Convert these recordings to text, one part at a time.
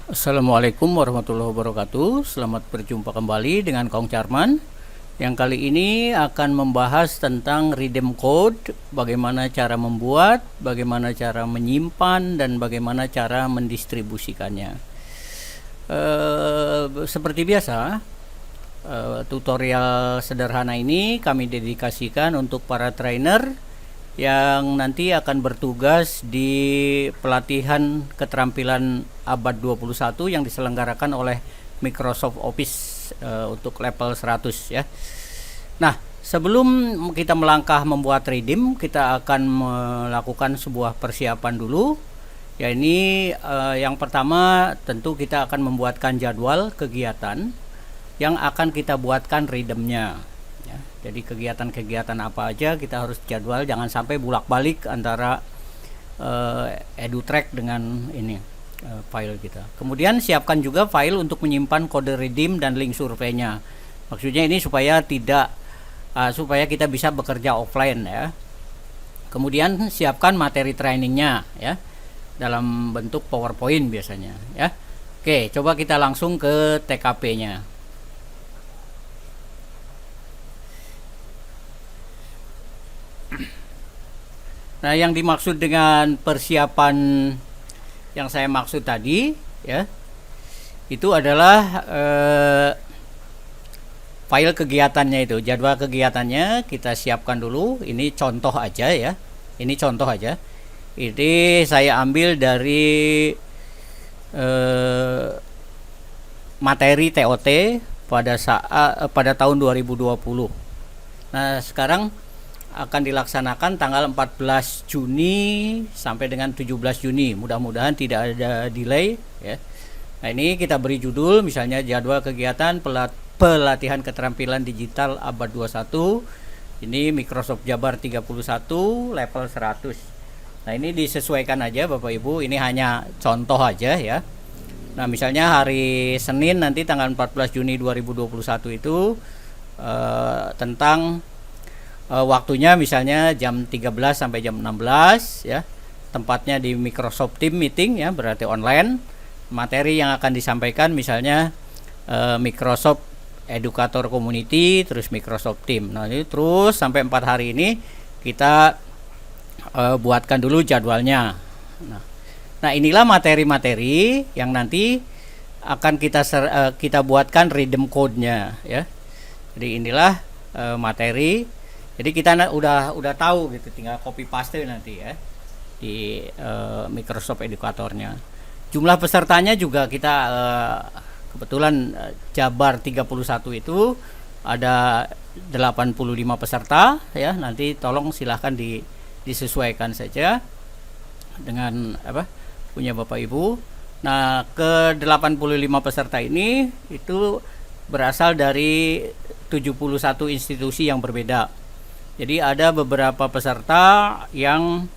Assalamualaikum warahmatullahi wabarakatuh. Selamat berjumpa kembali dengan Kong Charman. Yang kali ini akan membahas tentang redeem code, bagaimana cara membuat, bagaimana cara menyimpan, dan bagaimana cara mendistribusikannya. Seperti biasa, tutorial sederhana ini kami dedikasikan untuk para trainer yang nanti akan bertugas di pelatihan keterampilan abad 21 yang diselenggarakan oleh Microsoft Office untuk level 100 ya. Nah, sebelum kita melangkah membuat redeem, kita akan melakukan sebuah persiapan dulu. Ya, ini yang pertama tentu kita akan membuatkan jadwal kegiatan yang akan kita buatkan redeemnya. Jadi kegiatan-kegiatan apa aja kita harus jadwal, jangan sampai bolak-balik antara EduTrack dengan ini file kita. Kemudian siapkan juga file untuk menyimpan kode redeem dan link surveinya. Maksudnya ini supaya supaya kita bisa bekerja offline ya. Kemudian siapkan materi trainingnya ya dalam bentuk PowerPoint biasanya ya. Oke, coba kita langsung ke TKP-nya. Nah, yang dimaksud dengan persiapan yang saya maksud tadi ya, itu adalah file kegiatannya, itu jadwal kegiatannya kita siapkan dulu. Ini contoh aja ya, ini contoh aja. Ini saya ambil dari materi TOT pada tahun 2020. Nah, sekarang akan dilaksanakan tanggal 14 Juni sampai dengan 17 Juni. Mudah-mudahan tidak ada delay ya. Nah, ini kita beri judul misalnya jadwal kegiatan pelatihan keterampilan digital abad 21. Ini Microsoft Jabar 31 level 100. Nah, ini disesuaikan aja Bapak Ibu, ini hanya contoh aja ya. Nah, misalnya hari Senin nanti tanggal 14 Juni 2021 itu tentang waktunya misalnya jam 13 sampai jam 16 ya. Tempatnya di Microsoft Team Meeting ya, berarti online. Materi yang akan disampaikan misalnya Microsoft Educator Community, terus Microsoft Team. Nah, ini terus sampai 4 hari ini kita buatkan dulu jadwalnya. Nah, inilah materi-materi yang nanti akan kita buatkan redeem code-nya ya. Jadi inilah materi. Jadi kita udah tahu gitu, tinggal copy paste nanti ya di Microsoft Educatornya. Jumlah pesertanya juga kita kebetulan Jabar 31 itu ada 85 peserta ya. Nanti tolong silahkan disesuaikan saja dengan punya Bapak Ibu. Nah, ke 85 peserta ini itu berasal dari 71 institusi yang berbeda. Jadi ada beberapa peserta yang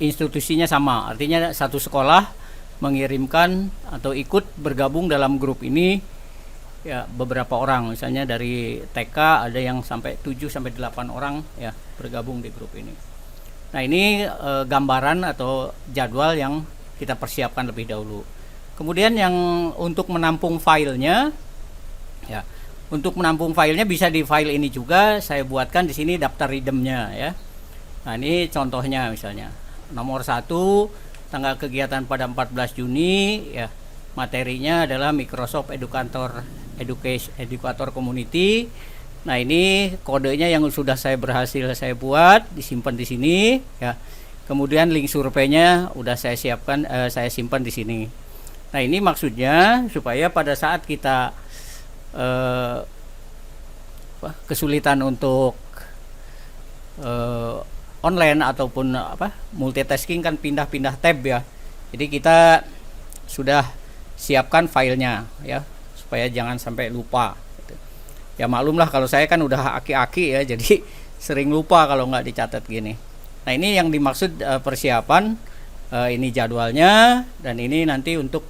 institusinya sama, artinya satu sekolah mengirimkan atau ikut bergabung dalam grup ini ya beberapa orang, misalnya dari TK ada yang sampai 7 sampai 8 orang ya bergabung di grup ini. Nah, ini gambaran atau jadwal yang kita persiapkan lebih dahulu. Kemudian yang untuk menampung filenya ya. Untuk menampung filenya bisa di file ini juga saya buatkan di sini daftar redeemnya ya. Nah, ini contohnya misalnya. Nomor 1 tanggal kegiatan pada 14 Juni ya. Materinya adalah Microsoft Educator Community. Nah, ini kodenya yang sudah berhasil saya buat, disimpan di sini ya. Kemudian link surveinya udah saya siapkan, saya simpan di sini. Nah, ini maksudnya supaya pada saat kita kesulitan untuk online ataupun multitasking kan pindah-pindah tab ya. Jadi kita sudah siapkan filenya ya supaya jangan sampai lupa gitu. Ya maklumlah kalau saya kan udah aki-aki ya, jadi sering lupa kalau nggak dicatat gini. Nah, ini yang dimaksud persiapan, ini jadwalnya, dan ini nanti untuk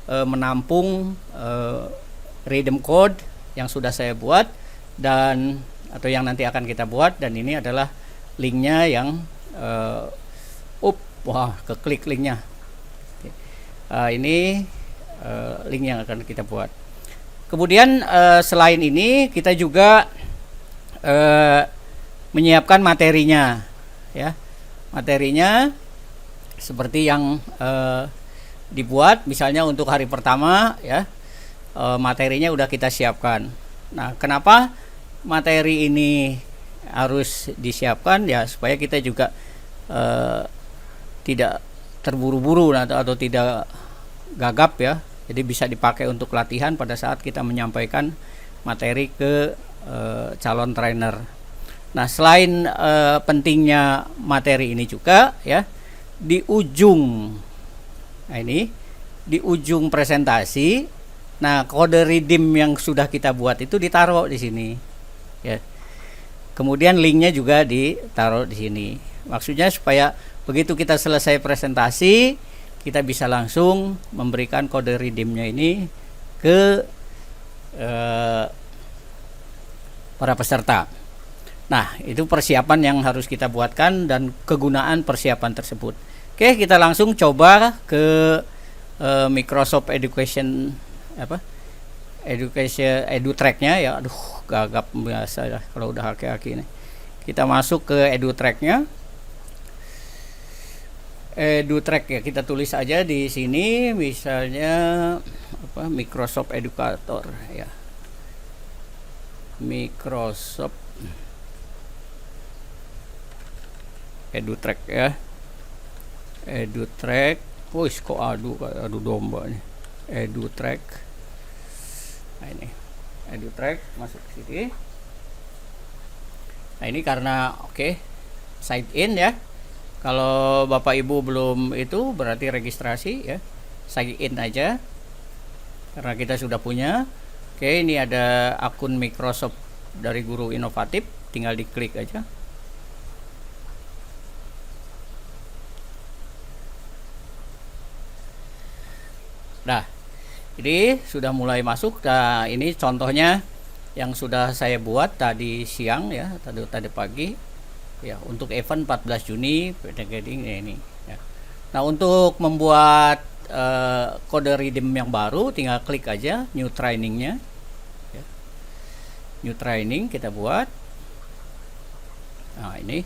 menampung redeem code yang sudah saya buat dan atau yang nanti akan kita buat, dan ini adalah linknya yang wah keklik linknya. Ini link yang akan kita buat. Kemudian selain ini kita juga menyiapkan materinya, ya. Materinya seperti yang dibuat, misalnya untuk hari pertama, ya, materinya udah kita siapkan. Nah, kenapa materi ini harus disiapkan? Ya, supaya kita juga tidak terburu-buru atau tidak gagap, ya. Jadi bisa dipakai untuk latihan pada saat kita menyampaikan materi ke calon trainer. Nah, selain pentingnya materi ini juga, ya, di ujung, nah ini di ujung presentasi, nah kode redeem yang sudah kita buat itu ditaruh di sini, ya. Kemudian linknya juga ditaruh di sini. Maksudnya supaya begitu kita selesai presentasi, kita bisa langsung memberikan kode redeemnya ini ke para peserta. Nah, itu persiapan yang harus kita buatkan dan kegunaan persiapan tersebut. Oke, kita langsung coba ke Microsoft Education EduTrack-nya, ya. Aduh, gagap biasa ya kalau udah aki-aki ini. Kita masuk ke EduTrack-nya. EduTrack, ya, kita tulis aja di sini misalnya Microsoft Educator, ya. Microsoft EduTrack, ya. EduTrack. Kok adu domba nih. EduTrack. Nah, ini EduTrack masuk ke sini. Nah, ini karena sign in, ya. Kalau Bapak Ibu belum itu berarti registrasi, ya. Sign in aja. Karena kita sudah punya. Ini ada akun Microsoft dari Guru Inovatif, tinggal diklik aja. Nah, ini sudah mulai masuk. Nah, ini contohnya yang sudah saya buat tadi siang, ya, tadi pagi, ya, untuk event 14 Juni Gading ini, ya. Nah, untuk membuat kode redeem yang baru, tinggal klik aja new trainingnya, ya. New training kita buat. Nah, ini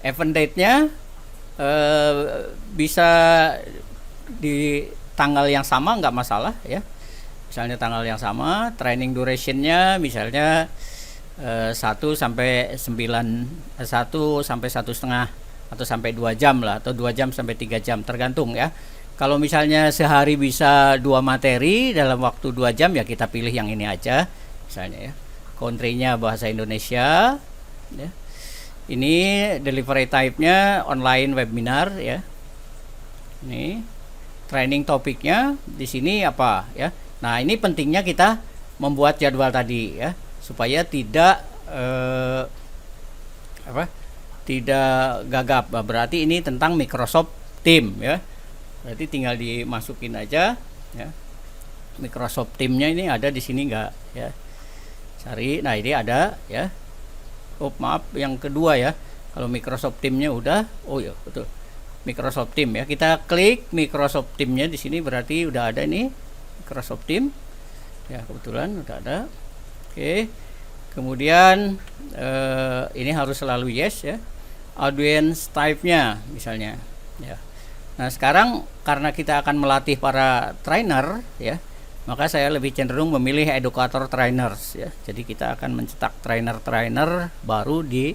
event date-nya bisa di tanggal yang sama, nggak masalah, ya. Misalnya tanggal yang sama, training duration-nya misalnya 1 sampai 1,5 atau sampai 2 jam lah, atau 2 jam sampai 3 jam tergantung, ya. Kalau misalnya sehari bisa 2 materi dalam waktu 2 jam, ya kita pilih yang ini aja misalnya, ya. Country-nya bahasa Indonesia, ya. Ini delivery type-nya online webinar, ya. Ini training topiknya di sini apa, ya. Nah, ini pentingnya kita membuat jadwal tadi, ya, supaya tidak tidak gagap. Berarti ini tentang Microsoft Team, ya. Berarti tinggal dimasukin aja, ya. Microsoft Team-nya ini ada di sini enggak, ya. Cari. Nah, ini ada, ya. Oh, maaf, yang kedua, ya. Kalau Microsoft Team-nya udah, oh ya, betul. Microsoft Team, ya, kita klik Microsoft Team-nya di sini, berarti udah ada nih Microsoft Team, ya, kebetulan udah ada. Kemudian ini harus selalu yes, ya. Audience type-nya misalnya, ya. Nah, sekarang karena kita akan melatih para trainer, ya, maka saya lebih cenderung memilih educator trainers, ya. Jadi kita akan mencetak trainer-trainer baru di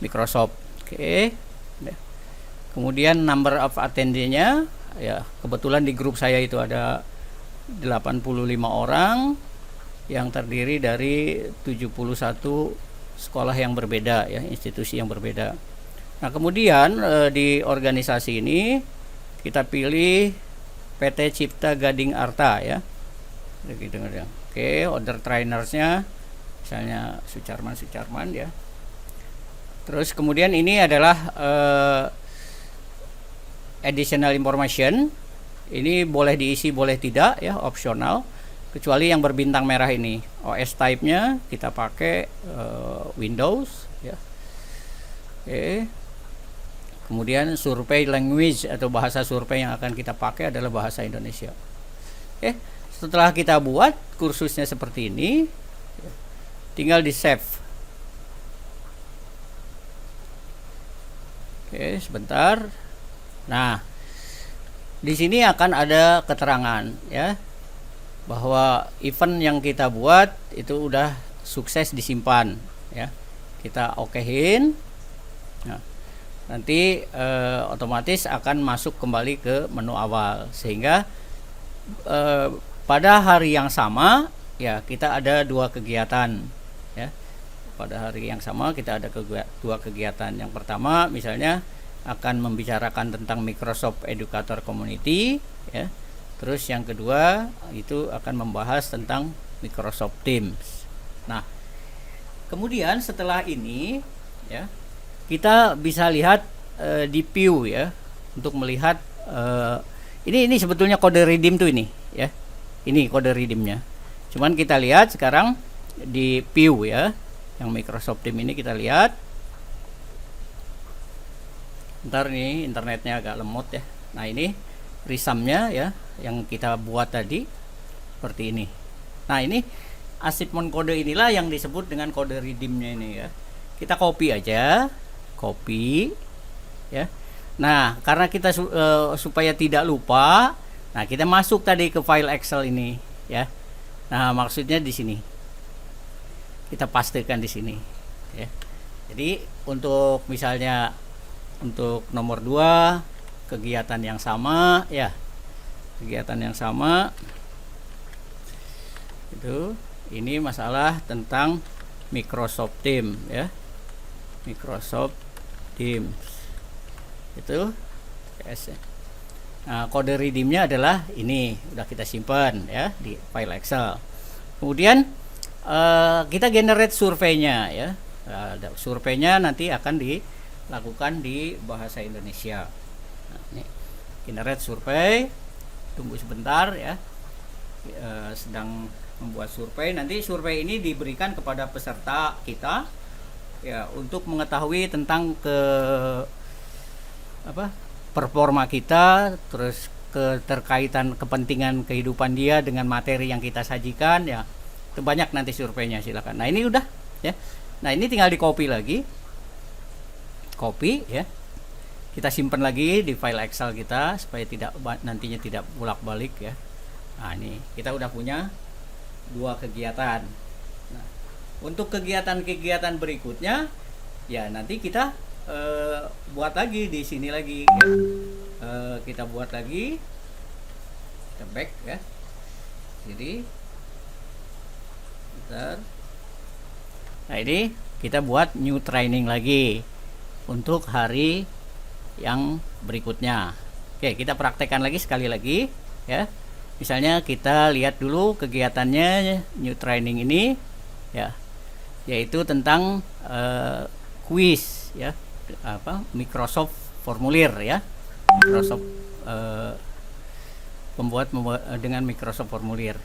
Microsoft. Ya. Kemudian number of attendee-nya, ya, kebetulan di grup saya itu ada 85 orang yang terdiri dari 71 sekolah yang berbeda, ya, institusi yang berbeda. Nah, kemudian di organisasi ini kita pilih PT Cipta Gading Arta, ya. Order trainersnya misalnya Sucarman, ya. Terus kemudian ini adalah additional information. Ini boleh diisi, boleh tidak, ya, opsional. Kecuali yang berbintang merah ini. OS type-nya kita pakai Windows, ya. Kemudian survei language atau bahasa survei yang akan kita pakai adalah bahasa Indonesia. Oke, setelah kita buat kursusnya seperti ini, tinggal di save. Oke, sebentar. Nah, di sini akan ada keterangan ya bahwa event yang kita buat itu udah sukses disimpan ya. Kita okein. Nah, nanti otomatis akan masuk kembali ke menu awal, sehingga pada hari yang sama ya kita ada dua kegiatan ya. Pada hari yang sama kita ada dua kegiatan. Yang pertama misalnya akan membicarakan tentang Microsoft Educator Community ya. Terus yang kedua itu akan membahas tentang Microsoft Teams. Nah, kemudian setelah ini ya kita bisa lihat di view ya, untuk melihat ini sebetulnya kode redeem tuh ini ya. Ini kode redeemnya. Cuman kita lihat sekarang di view ya, yang Microsoft Teams ini kita lihat. Ntar nih internetnya agak lemot ya. Nah, ini resumnya ya yang kita buat tadi seperti ini. Nah, ini achievement kode inilah yang disebut dengan kode redeemnya ini ya. Kita copy aja, copy ya. Nah, karena kita supaya tidak lupa, nah kita masuk tadi ke file Excel ini ya. Nah, maksudnya di sini kita pastikan di sini ya. Jadi untuk misalnya untuk nomor 2 kegiatan yang sama ya, kegiatan yang sama itu, ini masalah tentang Microsoft Teams ya, Microsoft Teams itu PS. Nah, kode redeemnya adalah ini, udah kita simpan ya di file Excel. Kemudian kita generate surveinya ya. Nah, surveinya nanti akan dilakukan di bahasa Indonesia. Nah, ini generate survei, tunggu sebentar ya. Sedang membuat survei. Nanti survei ini diberikan kepada peserta kita ya, untuk mengetahui tentang performa kita, terus keterkaitan kepentingan kehidupan dia dengan materi yang kita sajikan ya. Itu banyak nanti surveinya, silakan. Nah, ini udah ya. Nah, ini tinggal di copy lagi. Copy ya. Kita simpan lagi di file Excel kita supaya nantinya tidak bolak-balik ya. Nah, ini kita udah punya 2 kegiatan. Nah, untuk kegiatan-kegiatan berikutnya ya nanti kita buat lagi di sini lagi ya. Kita buat lagi, kita back ya. Jadi bentar. Nah, ini kita buat new training lagi untuk hari yang berikutnya. Oke, kita praktekkan lagi sekali lagi ya. Misalnya kita lihat dulu kegiatannya new training ini ya, yaitu tentang quiz ya, Microsoft formulir ya, Microsoft pembuat dengan Microsoft formulir.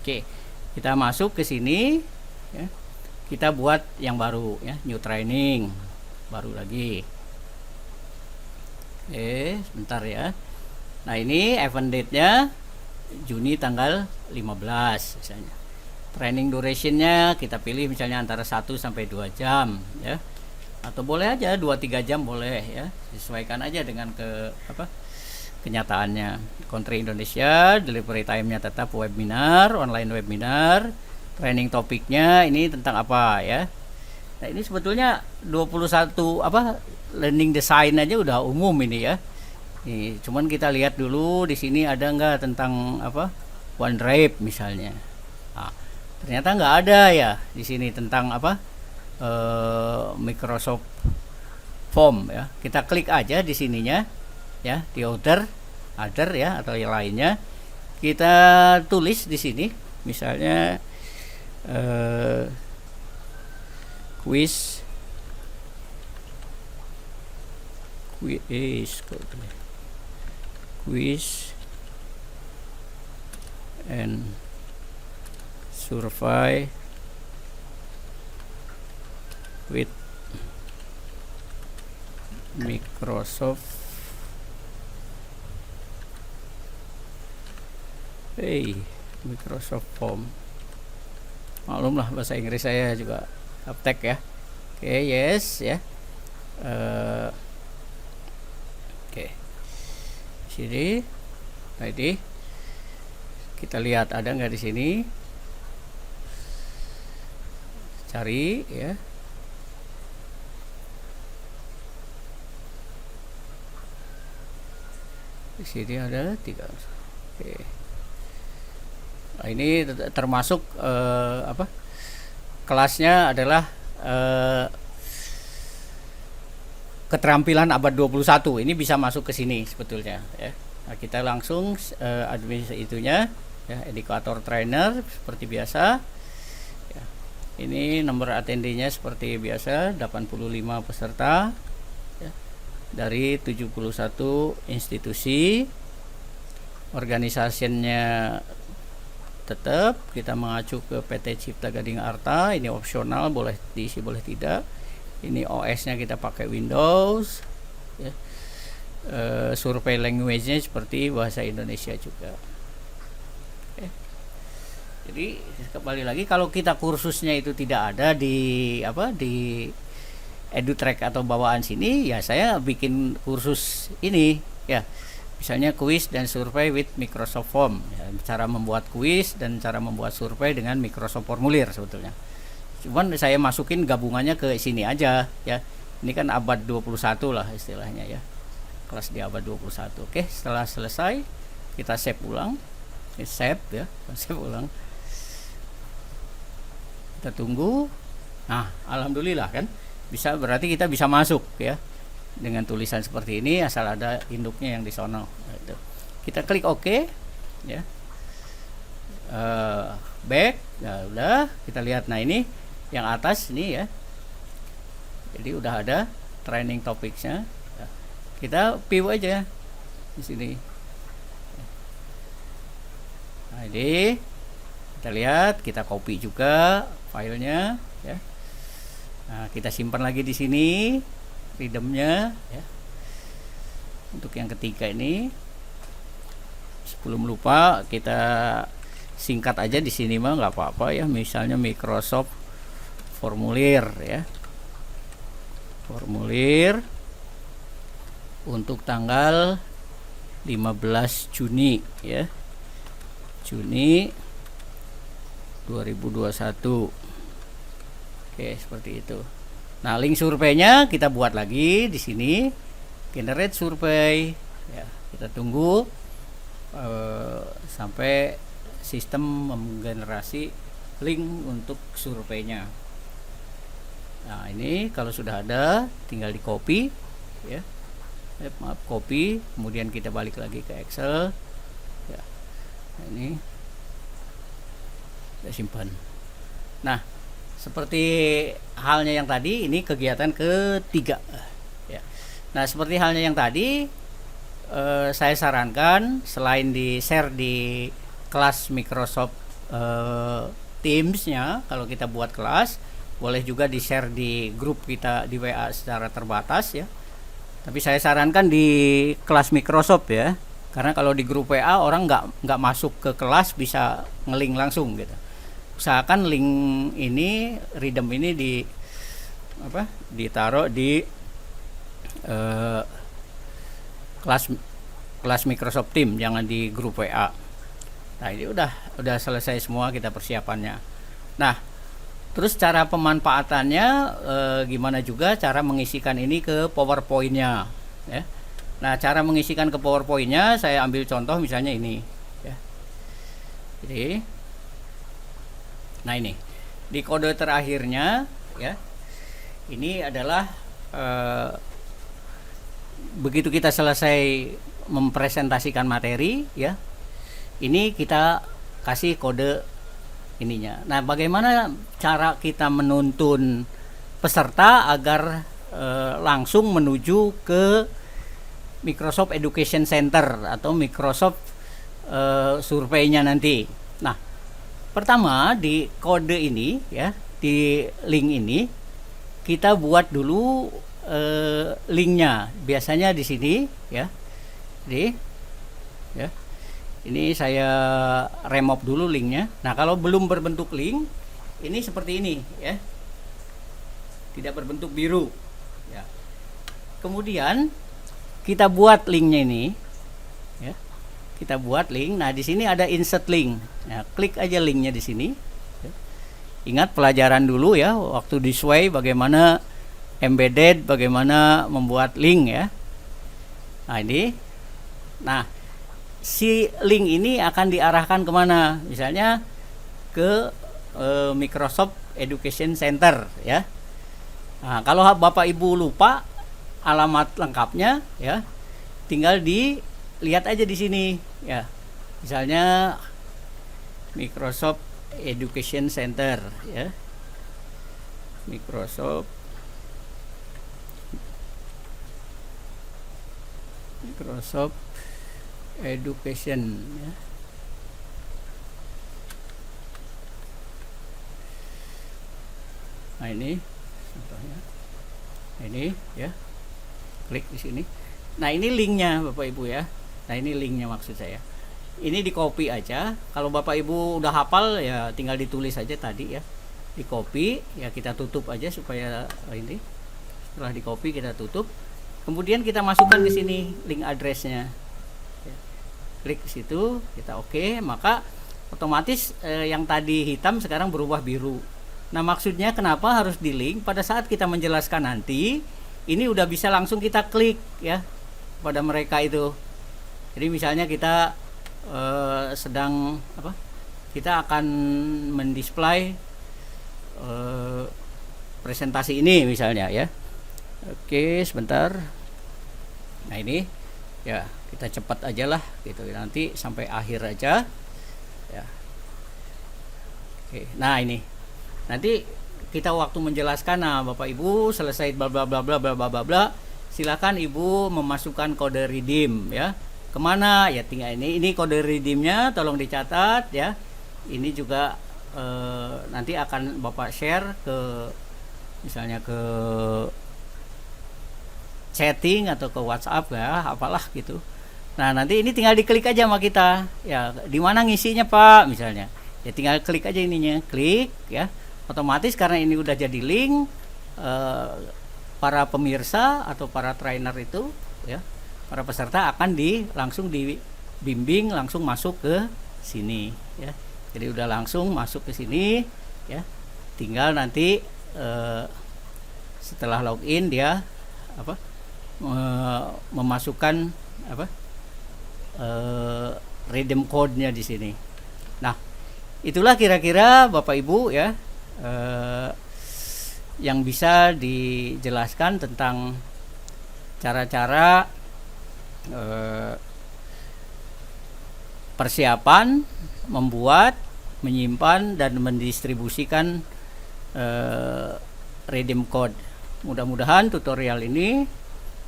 Oke, kita masuk ke sini ya. Kita buat yang baru ya, new training baru lagi. Sebentar ya. Nah, ini event date-nya Juni tanggal 15 misalnya. Training duration-nya kita pilih misalnya antara 1 sampai 2 jam ya. Atau boleh aja 2-3 jam boleh ya. Sesuaikan aja dengan kenyataannya. Country Indonesia, delivery time-nya tetap webinar, online webinar. Training topiknya ini tentang apa ya. Nah, ini sebetulnya 21 learning design aja udah umum ini ya. Nih, cuman kita lihat dulu di sini ada nggak tentang OneDrive misalnya. Nah, ternyata nggak ada ya di sini tentang Microsoft Form ya. Kita klik aja di sininya ya, di other ya atau yang lainnya. Kita tulis di sini misalnya quiz and survey with Microsoft Microsoft Form. Maklumlah bahasa Inggris saya juga gaptek ya. Oke, yes ya. Oke. Sini tadi kita lihat ada nggak di sini, cari ya. Di sini ada 3. Oke. Nah, ini termasuk kelasnya adalah keterampilan abad 21. Ini bisa masuk ke sini sebetulnya ya. Nah, kita langsung administrasi itunya ya, educator trainer seperti biasa ya. Ini nomor attendeenya seperti biasa, 85 peserta ya, dari 71 institusi. Organisasinya tetap kita mengacu ke PT Cipta Gading Arta. Ini opsional, boleh diisi boleh tidak. Ini OS nya kita pakai Windows ya. Survei language nya seperti bahasa Indonesia juga. Jadi kembali lagi, kalau kita kursusnya itu tidak ada di EduTrack atau bawaan sini ya, saya bikin kursus ini ya. Misalnya kuis dan survei with Microsoft Form ya, cara membuat kuis dan cara membuat survei dengan Microsoft Formulir sebetulnya. Cuman saya masukin gabungannya ke sini aja ya. Ini kan abad 21 lah istilahnya ya. Kelas di abad 21. Oke, setelah selesai kita save ulang. Save ya, save ulang. Kita tunggu. Nah, alhamdulillah kan bisa, berarti kita bisa masuk ya. Dengan tulisan seperti ini, asal ada induknya yang di sono. Kita klik OK ya. Back. Nah, udah kita lihat. Nah, ini yang atas ini ya. Jadi udah ada training topicsnya. Kita view aja di sini. Nah, ini kita lihat, kita copy juga filenya ya. Nah, kita simpan lagi di sini freedomnya ya. Untuk yang ketiga ini, sebelum lupa kita singkat aja di sini mah nggak apa-apa ya. Misalnya Microsoft Formulir ya. Formulir untuk tanggal 15 Juni ya. Juni 2021. Oke, seperti itu. Nah, link surveinya kita buat lagi di sini, generate survei ya. Kita tunggu sampai sistem menggenerasi link untuk surveinya. Nah, ini kalau sudah ada tinggal di copy ya. Copy, kemudian kita balik lagi ke Excel ya. Nah, ini kita simpan. Nah, seperti halnya yang tadi, ini kegiatan ketiga ya. Nah, seperti halnya yang tadi, saya sarankan selain di share di kelas Microsoft Teams-nya, kalau kita buat kelas, boleh juga di share di grup kita di WA secara terbatas ya. Tapi saya sarankan di kelas Microsoft ya, karena kalau di grup WA orang nggak masuk ke kelas bisa ngelink langsung gitu. Usahakan link ini, redeem ini ditaruh di kelas Microsoft Teams, jangan di grup WA. Nah, ini udah selesai semua kita persiapannya. Nah, terus cara pemanfaatannya gimana juga cara mengisikan ini ke PowerPoint-nya ya. Nah, cara mengisikan ke PowerPoint-nya saya ambil contoh misalnya ini ya. Jadi nah, ini di kode terakhirnya ya. Ini adalah begitu kita selesai mempresentasikan materi ya. Ini kita kasih kode ininya. Nah, bagaimana cara kita menuntun peserta agar langsung menuju ke Microsoft Education Center atau Microsoft surveinya nanti. Nah, pertama di kode ini ya, di link ini kita buat dulu linknya. Biasanya di sini ya. Ya. Ini saya remove dulu linknya. Nah, kalau belum berbentuk link, ini seperti ini ya. Tidak berbentuk biru. Ya. Kemudian kita buat linknya ini ya. Kita buat link. Nah, di sini ada insert link. Nah, klik aja linknya di sini. Ya. Ingat pelajaran dulu ya, waktu di Sway bagaimana embedded, bagaimana membuat link ya. Nah, ini. Nah, si link ini akan diarahkan kemana? Misalnya ke Microsoft Education Center ya. Nah, kalau Bapak Ibu lupa alamat lengkapnya ya, tinggal dilihat aja di sini ya. Misalnya Microsoft Education Center ya. Microsoft Education ya. Nah, ini contohnya. Ini ya. Klik di sini. Nah, ini linknya Bapak Ibu ya. Nah, ini linknya maksud saya. Ini di copy aja. Kalau Bapak Ibu udah hafal ya tinggal ditulis aja tadi ya. Di copy ya, kita tutup aja supaya ini. Setelah di copy kita tutup. Kemudian kita masukkan ke sini link addressnya. Ya. Klik ke situ, kita oke, maka otomatis yang tadi hitam sekarang berubah biru. Nah, maksudnya kenapa harus di link? Pada saat kita menjelaskan nanti, ini udah bisa langsung kita klik ya pada mereka itu. Jadi misalnya kita sedang apa? Kita akan mendisplay presentasi ini misalnya ya. Oke, sebentar. Nah, ini ya kita cepat aja lah gitu. Nanti sampai akhir aja. Ya. Oke. Nah, ini. Nanti kita waktu menjelaskan, nah Bapak Ibu selesai bla bla bla bla bla bla bla, silakan Ibu memasukkan kode redeem ya. Kemana ya, tinggal ini kode redeemnya tolong dicatat ya. Ini juga nanti akan Bapak share ke misalnya ke chatting atau ke WhatsApp ya, apalah gitu. Nah, nanti ini tinggal diklik aja sama kita ya, di mana ngisinya Pak misalnya ya, tinggal klik aja ininya, klik ya. Otomatis karena ini udah jadi link, para pemirsa atau para trainer itu ya, para peserta akan langsung dibimbing langsung masuk ke sini ya. Jadi udah langsung masuk ke sini ya. Tinggal nanti setelah login dia apa memasukkan apa redeem code-nya di sini. Nah, itulah kira-kira Bapak Ibu ya yang bisa dijelaskan tentang cara-cara persiapan membuat, menyimpan dan mendistribusikan redeem code. Mudah-mudahan tutorial ini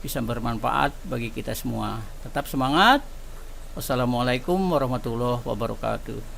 bisa bermanfaat bagi kita semua. Tetap semangat. Wassalamualaikum warahmatullahi wabarakatuh.